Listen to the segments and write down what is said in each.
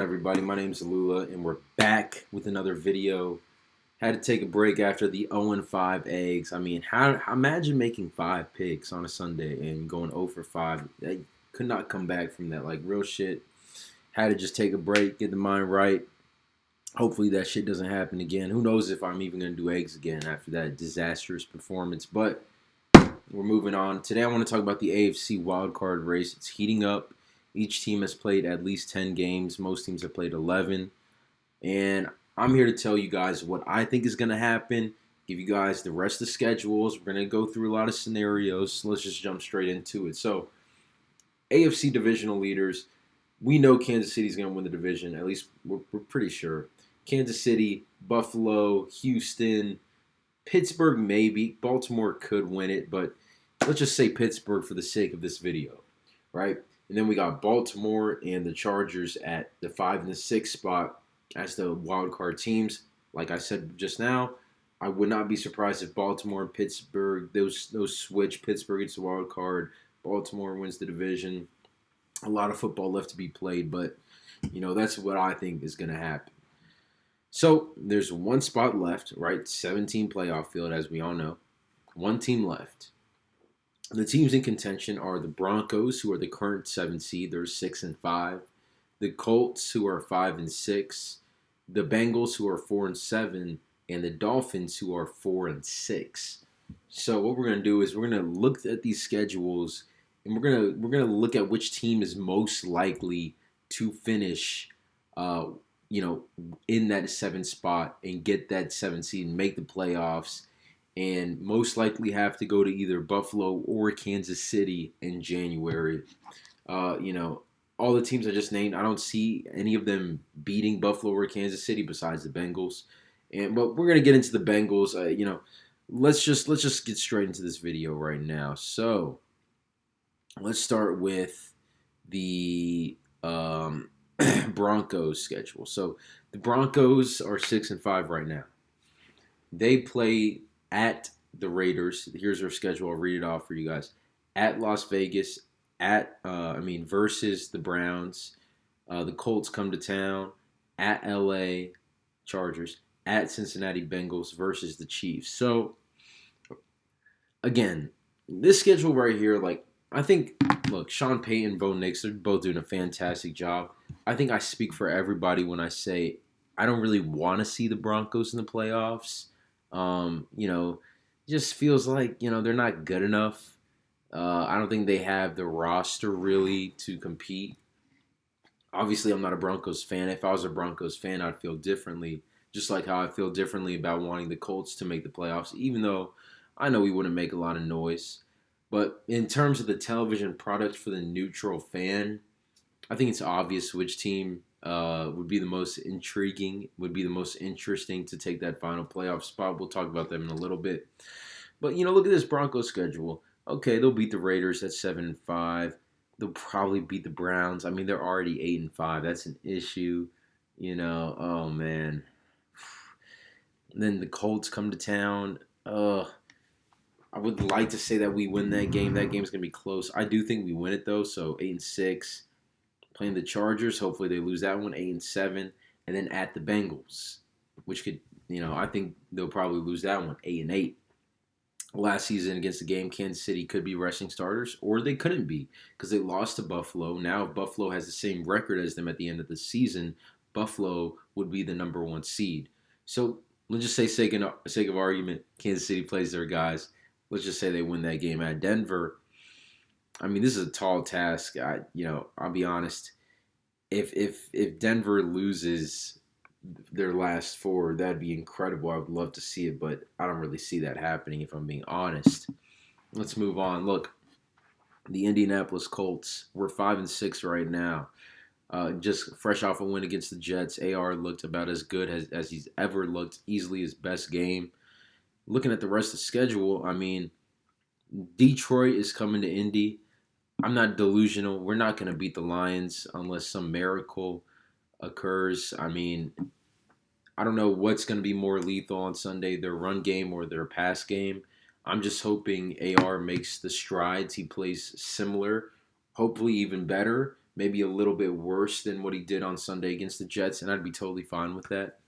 Everybody, my name's Lula, and we're back with another video. Had to take a break after the 0-5 eggs. I mean, imagine making 5 picks on a Sunday and going 0 for 5. I could not come back from that. Like, real shit. Had to just take a break, get the mind right. Hopefully that shit doesn't happen again. Who knows if I'm even going to do eggs again after that disastrous performance. But we're moving on. Today I want to talk about the AFC wildcard race. It's heating up. Each team has played at least 10 games. Most teams have played 11. And I'm here to tell you guys what I think is going to happen, give you guys the rest of the schedules. We're going to go through a lot of scenarios. So let's just jump straight into it. So, AFC divisional leaders, we know Kansas City is going to win the division. At least we're pretty sure. Kansas City, Buffalo, Houston, Pittsburgh maybe. Baltimore could win it, but let's just say Pittsburgh for the sake of this video, right? And then we got Baltimore and the Chargers at the 5 and the 6 spot as the wild card teams. Like I said just now, I would not be surprised if Baltimore and Pittsburgh, those switch. Pittsburgh gets the wild card. Baltimore wins the division. A lot of football left to be played, but that's what I think is going to happen. So there's one spot left, right? 17 playoff field, as we all know. One team left. The teams in contention are the Broncos, who are the current 7 seed. They're 6 and 5. The Colts, who are 5 and 6. The Bengals, who are 4 and 7, and the Dolphins, who are 4 and 6. So what we're gonna do is we're gonna look at these schedules, and we're gonna look at which team is most likely to finish, in that 7 spot and get that 7 seed and make the playoffs, and most likely have to go to either Buffalo or Kansas City in January. All the teams I just named, I don't see any of them beating Buffalo or Kansas City besides the Bengals. But we're gonna get into the Bengals. Let's just get straight into this video right now. So let's start with the Broncos schedule. So the Broncos are 6 and 5 right now. They play at the Raiders. Here's their schedule. I'll read it off for you guys. At Las Vegas, versus the Browns. The Colts come to town. At LA Chargers. At Cincinnati Bengals versus the Chiefs. So, again, this schedule right here, I think, look, Sean Payton, Bo Nix, they're both doing a fantastic job. I think I speak for everybody when I say I don't really want to see the Broncos in the playoffs. Just feels like, they're not good enough. I don't think they have the roster really to compete. Obviously, I'm not a Broncos fan. If I was a Broncos fan, I'd feel differently. Just like how I feel differently about wanting the Colts to make the playoffs, even though I know we wouldn't make a lot of noise. But in terms of the television product for the neutral fan, I think it's obvious which team would be the most intriguing, would be the most interesting to take that final playoff spot. We'll talk about them in a little bit. But, look at this Broncos schedule. Okay, they'll beat the Raiders at 7 and 5. They'll probably beat the Browns. I mean, they're already 8 and 5. That's an issue. Oh, man. And then the Colts come to town. I would like to say that we win that game. That game's going to be close. I do think we win it, though. So 8 and 6. Playing the Chargers. Hopefully they lose that one. 8 and 7. And then at the Bengals, which could, I think they'll probably lose that one. 8 and 8. Last season against the game, Kansas City could be resting starters, or they couldn't be because they lost to Buffalo. Now, if Buffalo has the same record as them at the end of the season, Buffalo would be the number 1 seed. So let's just say, sake of argument, Kansas City plays their guys. Let's just say they win that game at Denver. I mean, this is a tall task. I'll be honest. If Denver loses their last 4, that'd be incredible. I would love to see it, but I don't really see that happening if I'm being honest. Let's move on. Look, the Indianapolis Colts, we're 5 and 6 right now. Just fresh off a win against the Jets. AR looked about as good as he's ever looked. Easily his best game. Looking at the rest of the schedule, I mean, Detroit is coming to Indy. I'm not delusional. We're not going to beat the Lions unless some miracle occurs. I mean, I don't know what's going to be more lethal on Sunday, their run game or their pass game. I'm just hoping AR makes the strides. He plays similar, hopefully even better. maybe a little bit worse than what he did on Sunday against the Jets, and I'd be totally fine with that.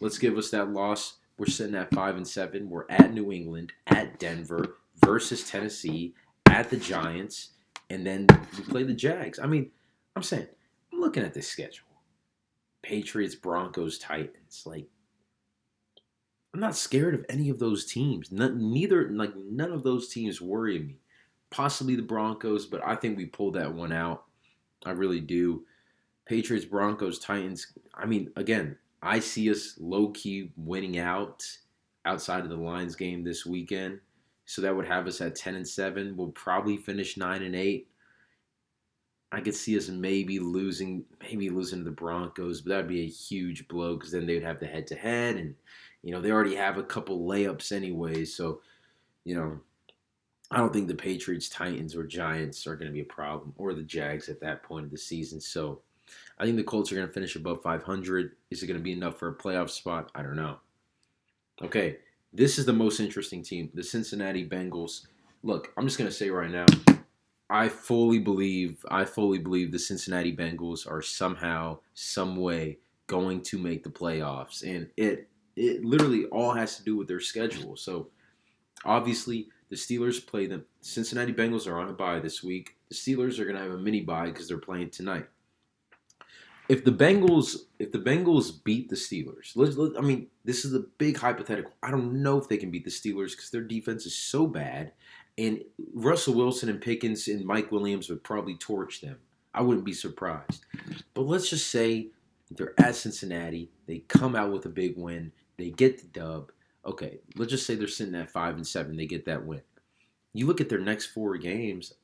Let's give us that loss. We're sitting at 5-7. We're at New England, at Denver, versus Tennessee, at the Giants, and then we play the Jags. I mean, I'm saying, I'm looking at this schedule. Patriots, Broncos, Titans. Like, I'm not scared of any of those teams. None of those teams worry me. Possibly the Broncos, but I think we pulled that one out. I really do. Patriots, Broncos, Titans. I mean, again, I see us low-key winning outside of the Lions game this weekend. So that would have us at 10-7. We'll probably finish 9-8. I could see us maybe losing to the Broncos, but that'd be a huge blow because then they'd have the head-to-head, and they already have a couple layups anyway. So, I don't think the Patriots, Titans, or Giants are going to be a problem, or the Jags at that point of the season. So, I think the Colts are going to finish above 500. Is it going to be enough for a playoff spot? I don't know. Okay, this is the most interesting team, the Cincinnati Bengals. Look, I'm just going to say right now, I fully believe the Cincinnati Bengals are somehow, some way going to make the playoffs, and it literally all has to do with their schedule. So obviously the Steelers play them. Cincinnati Bengals are on a bye this week. The Steelers are going to have a mini bye because they're playing tonight. If the Bengals beat the Steelers, I mean, this is a big hypothetical. I don't know if they can beat the Steelers because their defense is so bad. And Russell Wilson and Pickens and Mike Williams would probably torch them. I wouldn't be surprised. But let's just say they're at Cincinnati. They come out with a big win. They get the dub. Okay, let's just say they're sitting at 5-7. They get that win. You look at their next 4 games.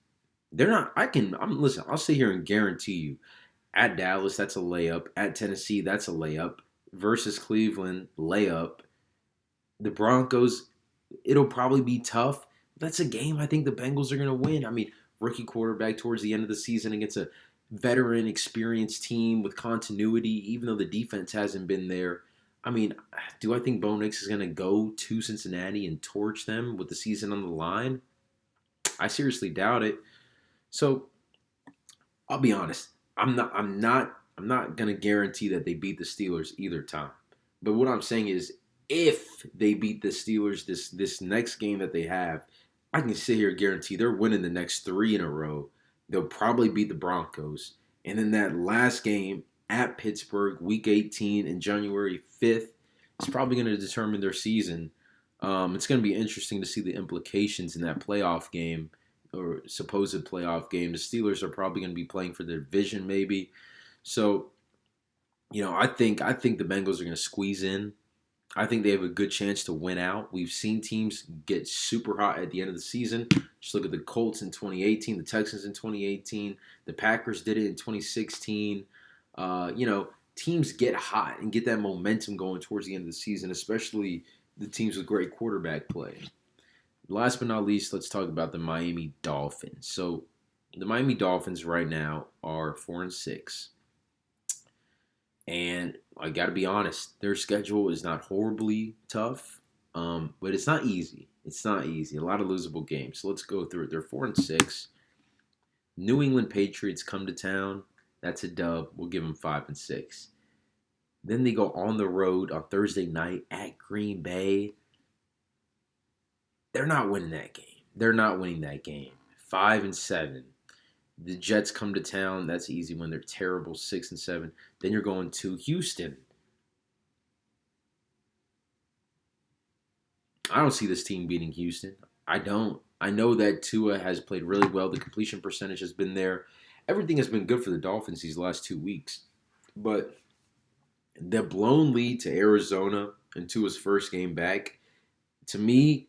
They're not. Listen. I'll sit here and guarantee you, at Dallas, that's a layup. At Tennessee, that's a layup. Versus Cleveland, layup. The Broncos, it'll probably be tough. That's a game I think the Bengals are going to win. I mean, rookie quarterback towards the end of the season against a veteran, experienced team with continuity, even though the defense hasn't been there. I mean, do I think Bo Nix is going to go to Cincinnati and torch them with the season on the line? I seriously doubt it. So, I'll be honest. I'm not going to guarantee that they beat the Steelers either time. But what I'm saying is, if they beat the Steelers this next game that they have, I can sit here and guarantee they're winning the next 3 in a row. They'll probably beat the Broncos. And then that last game at Pittsburgh, Week 18 and January 5th, is probably going to determine their season. It's going to be interesting to see the implications in that playoff game or supposed playoff game. The Steelers are probably going to be playing for their division maybe. So, I think the Bengals are going to squeeze in. I think they have a good chance to win out. We've seen teams get super hot at the end of the season. Just look at the Colts in 2018, the Texans in 2018, the Packers did it in 2016. Teams get hot and get that momentum going towards the end of the season, especially the teams with great quarterback play. Last but not least, let's talk about the Miami Dolphins. So the Miami Dolphins right now are 4-6. And I got to be honest, their schedule is not horribly tough, but it's not easy. It's not easy. A lot of losable games. So let's go through it. They're 4-6. New England Patriots come to town. That's a dub. We'll give them 5-6. Then they go on the road on Thursday night at Green Bay. They're not winning that game. They're not winning that game. 5-7. The Jets come to town. That's easy when they're terrible, 6-7. Then you're going to Houston. I don't see this team beating Houston. I don't. I know that Tua has played really well. The completion percentage has been there. Everything has been good for the Dolphins these last 2 weeks. But the blown lead to Arizona in Tua's first game back, to me,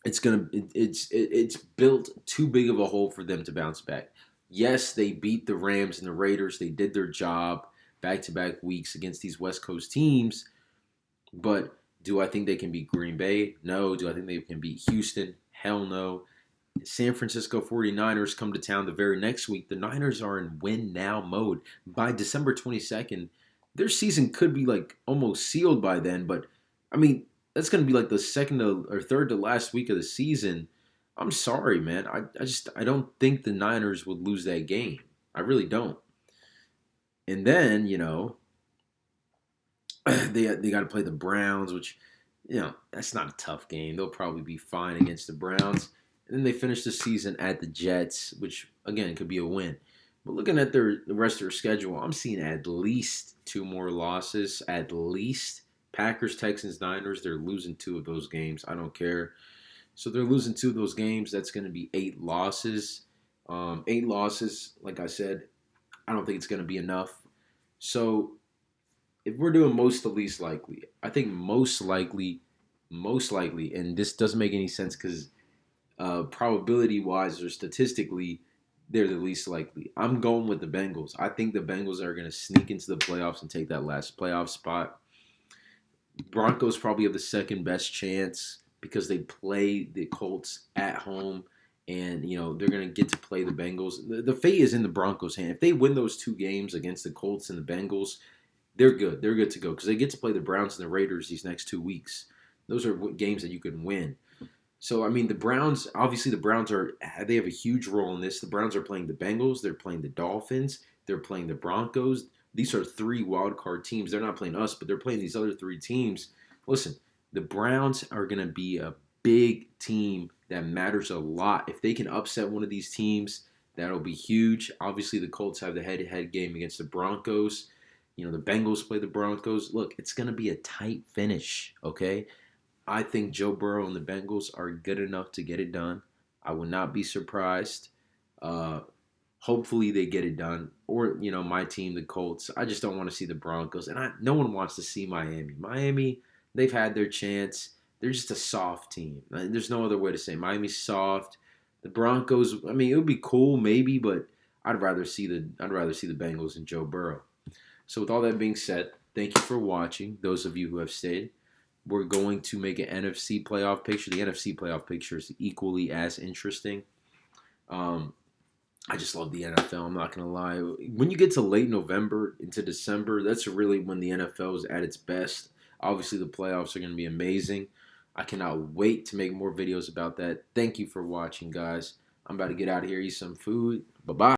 it's built too big of a hole for them to bounce back. Yes, they beat the Rams and the Raiders. They did their job back-to-back weeks against these West Coast teams. But do I think they can beat Green Bay? No. Do I think they can beat Houston? Hell no. San Francisco 49ers come to town the very next week. The Niners are in win-now mode. By December 22nd, their season could be like almost sealed by then. But, I mean, that's going to be like the second or third to last week of the season. I'm sorry, man. I don't think the Niners would lose that game. I really don't. And then, they got to play the Browns, which, that's not a tough game. They'll probably be fine against the Browns. And then they finish the season at the Jets, which again could be a win. But looking at the rest of their schedule, I'm seeing at least two more losses. At least Packers, Texans, Niners. They're losing two of those games. I don't care. So they're losing two of those games. That's going to be 8 losses. 8 losses, like I said, I don't think it's going to be enough. So if we're doing most to least likely, I think most likely, and this doesn't make any sense because probability wise or statistically, they're the least likely. I'm going with the Bengals. I think the Bengals are going to sneak into the playoffs and take that last playoff spot. Broncos probably have the second best chance because they play the Colts at home, and they're going to get to play the Bengals. The fate is in the Broncos' hand. If they win those two games against the Colts and the Bengals, they're good. They're good to go because they get to play the Browns and the Raiders these next 2 weeks. Those are games that you can win. So, I mean, the Browns they have a huge role in this. The Browns are playing the Bengals. They're playing the Dolphins. They're playing the Broncos. These are 3 wildcard teams. They're not playing us, but they're playing these other 3 teams. Listen, the Browns are going to be a big team that matters a lot. If they can upset one of these teams, that'll be huge. Obviously, the Colts have the head-to-head game against the Broncos. The Bengals play the Broncos. Look, it's going to be a tight finish, okay? I think Joe Burrow and the Bengals are good enough to get it done. I would not be surprised. Hopefully they get it done. Or, my team, the Colts. I just don't want to see the Broncos. And no one wants to see Miami. Miami, they've had their chance. They're just a soft team. There's no other way to say it. Miami's soft. The Broncos, I mean, it would be cool maybe, but I'd rather see the Bengals and Joe Burrow. So with all that being said, thank you for watching, those of you who have stayed. We're going to make an NFC playoff picture. The NFC playoff picture is equally as interesting. I just love the NFL. I'm not going to lie. When you get to late November into December, that's really when the NFL is at its best. Obviously, the playoffs are going to be amazing. I cannot wait to make more videos about that. Thank you for watching, guys. I'm about to get out of here, eat some food. Bye-bye.